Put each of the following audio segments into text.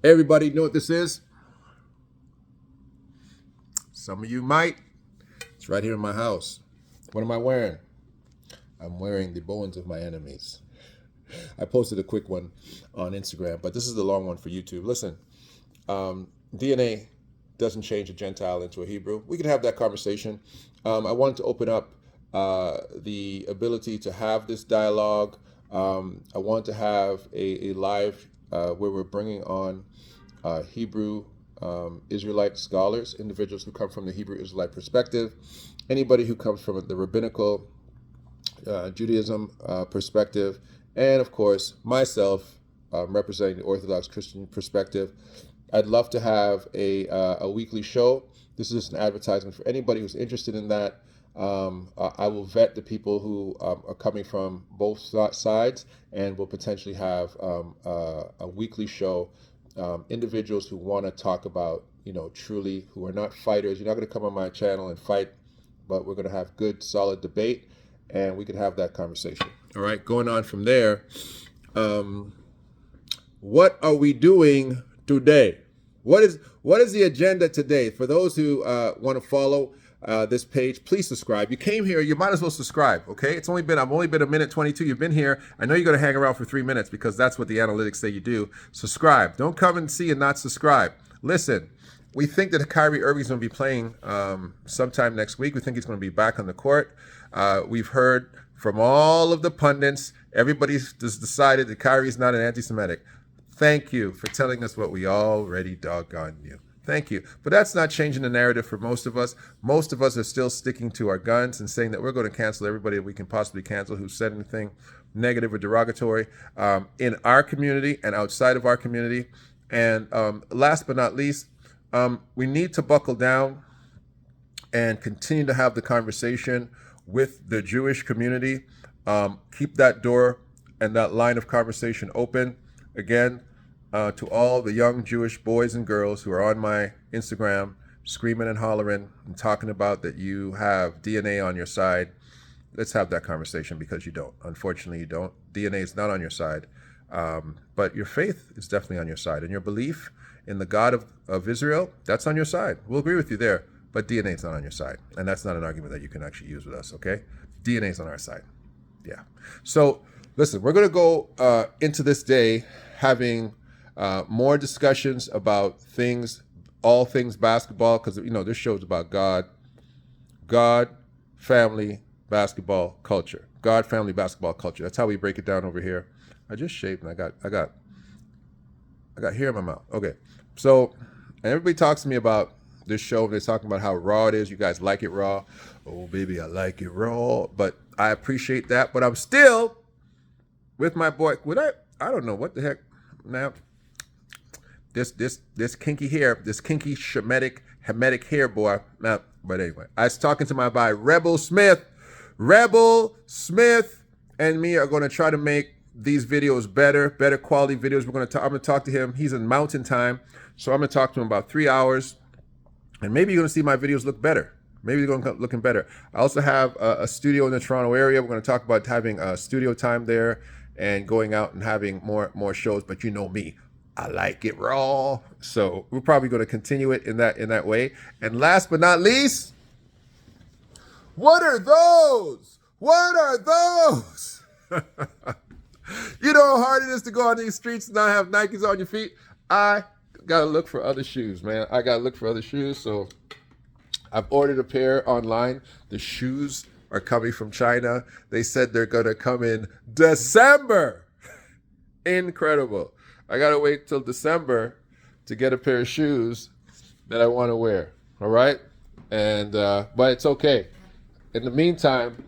Everybody know what this is? Some of you might. It's right here in my house. What am I wearing? I'm wearing the bones of my enemies. I posted a quick one on Instagram, but this is the long one for YouTube. Listen, DNA doesn't change a Gentile into a Hebrew. We could have that conversation. I wanted to open up the ability to have this dialogue. I want to have a live where we're bringing on Hebrew Israelite scholars, individuals who come from the Hebrew Israelite perspective, anybody who comes from the rabbinical Judaism perspective, and of course myself representing the Orthodox Christian perspective. I'd love to have a weekly show. This is an advertisement for anybody who's interested in that. I will vet the people who are coming from both sides, and will potentially have a weekly show. Individuals who want to talk about, truly, who are not fighters. You're not going to come on my channel and fight, but we're going to have good, solid debate, and we can have that conversation. All right, going on from there. What are we doing today? What is the agenda today? For those who want to follow this page, please subscribe. You came here, you might as well subscribe, okay? I've only been a minute 22. You've been here. I know you're going to hang around for 3 minutes because that's what the analytics say you do. Subscribe. Don't come and see and not subscribe. Listen, we think that Kyrie Irving's going to be playing sometime next week. We think he's going to be back on the court. We've heard from all of the pundits, everybody's just decided that Kyrie's not an anti-Semitic. Thank you for telling us what we already doggone knew. Thank you. But that's not changing the narrative for most of us. Most of us are still sticking to our guns and saying that we're going to cancel everybody that we can possibly cancel who said anything negative or derogatory in our community and outside of our community. And last but not least, we need to buckle down and continue to have the conversation with the Jewish community. Keep that door and that line of conversation open. Again, to all the young Jewish boys and girls who are on my Instagram screaming and hollering and talking about that you have DNA on your side, let's have that conversation, because you don't. Unfortunately, you don't. DNA is not on your side, but your faith is definitely on your side. And your belief in the God of Israel, that's on your side. We'll agree with you there, but DNA is not on your side. And that's not an argument that you can actually use with us, okay? DNA is on our side. Yeah. So listen, we're going to go into this day having more discussions about all things basketball, because this show is about God, family, basketball, culture. God, family, basketball, culture. That's how we break it down over here. I just shaved and I got hair in my mouth. Okay, so and everybody talks to me about this show. They're talking about how raw it is. You guys like it raw. Oh baby, I like it raw. But I appreciate that. But I'm still with my boy. I don't know what the heck now. This kinky hair, this kinky Hamitic hair boy. Now, but anyway, I was talking to my boy Rebel Smith. Rebel Smith and me are going to try to make these videos better quality videos. I'm going to talk to him. He's in Mountain Time, so I'm going to talk to him about 3 hours, and maybe you're going to see my videos look better. Maybe they're going to looking better. I also have a studio in the Toronto area. We're going to talk about having studio time there and going out and having more shows. But you know me, I like it raw. So we're probably going to continue it in that way. And last but not least, what are those? What are those? You know how hard it is to go on these streets and not have Nikes on your feet? I got to look for other shoes, man. I got to look for other shoes. So I've ordered a pair online. The shoes are coming from China. They said they're going to come in December. Incredible. I got to wait till December to get a pair of shoes that I want to wear. All right? And but it's okay. In the meantime,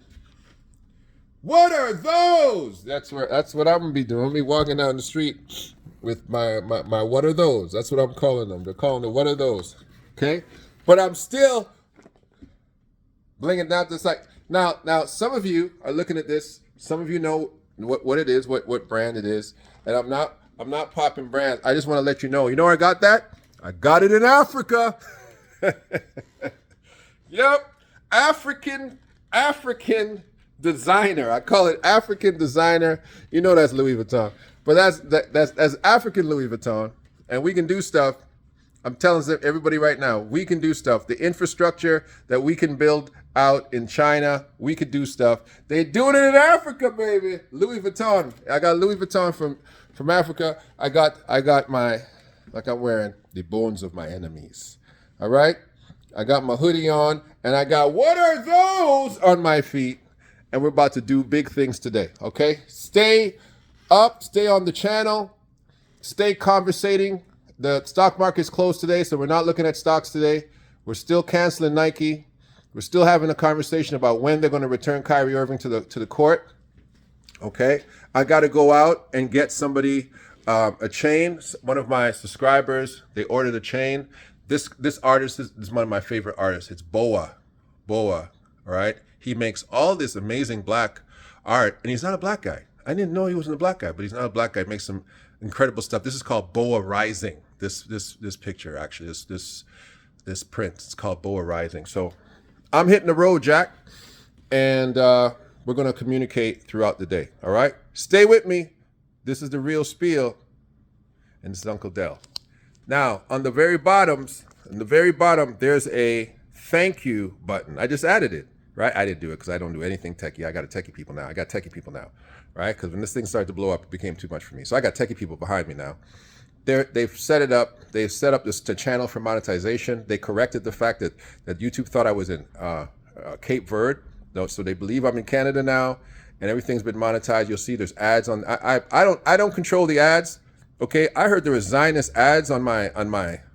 what are those? That's what I'm going to be doing. I'm going to be walking down the street with my what are those? That's what I'm calling them. They're calling it what are those? Okay? But I'm still blinging down this like now some of you are looking at this. Some of you know what it is, what brand it is. And I'm not popping brands. I just want to let you know. You know where I got that? I got it in Africa. Yep. African designer. I call it African designer. You know that's Louis Vuitton. But that's African Louis Vuitton. and we can do stuff. I'm telling everybody right now, we can do stuff. The infrastructure that we can build out in China, we could do stuff. They're doing it in Africa, baby. Louis Vuitton. I got Louis Vuitton from Africa. I got my, like I'm wearing, the bones of my enemies. All right? I got my hoodie on, and I got, what are those, on my feet. And we're about to do big things today, okay? Stay up, stay on the channel, stay conversating. The stock market's closed today, so we're not looking at stocks today. We're still canceling Nike. We're still having a conversation about when they're going to return Kyrie Irving to the court. Okay, I got to go out and get somebody a chain. One of my subscribers, they ordered a chain. This artist is one of my favorite artists. It's Boa. All right, he makes all this amazing black art, and he's not a black guy. I didn't know he wasn't a black guy, but he's not a black guy. He makes some incredible stuff. This is called Boa Rising. This picture, actually, this print, it's called Boa Rising. So I'm hitting the road, Jack, and we're going to communicate throughout the day. All right, stay with me. This is the real spiel, and this is Uncle Del. Now, on the very bottom, there's a thank you button. I just added it, right? I didn't do it because I don't do anything techie. I got techie people now, right? Because when this thing started to blow up, it became too much for me. So I got techie people behind me now. They've set it up. They've set up this channel for monetization. They corrected the fact that YouTube thought I was in Cape Verde. No, so they believe I'm in Canada now, and everything's been monetized. You'll see there's ads on. I don't control the ads. Okay, I heard there was Zionist ads on my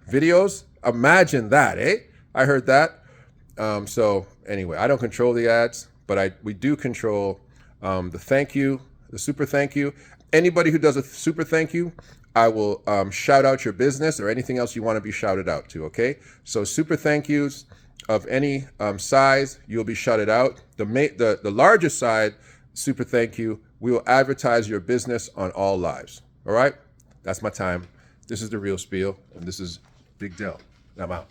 videos. Imagine that, eh? I heard that. So anyway, I don't control the ads, but we do control the thank you, the super thank you. Anybody who does a super thank you, I will shout out your business or anything else you want to be shouted out to, okay? So super thank yous of any size, you'll be shouted out. The largest side, super thank you, we will advertise your business on all lives, all right? That's my time. This is the real spiel, and this is Big Del. I'm out.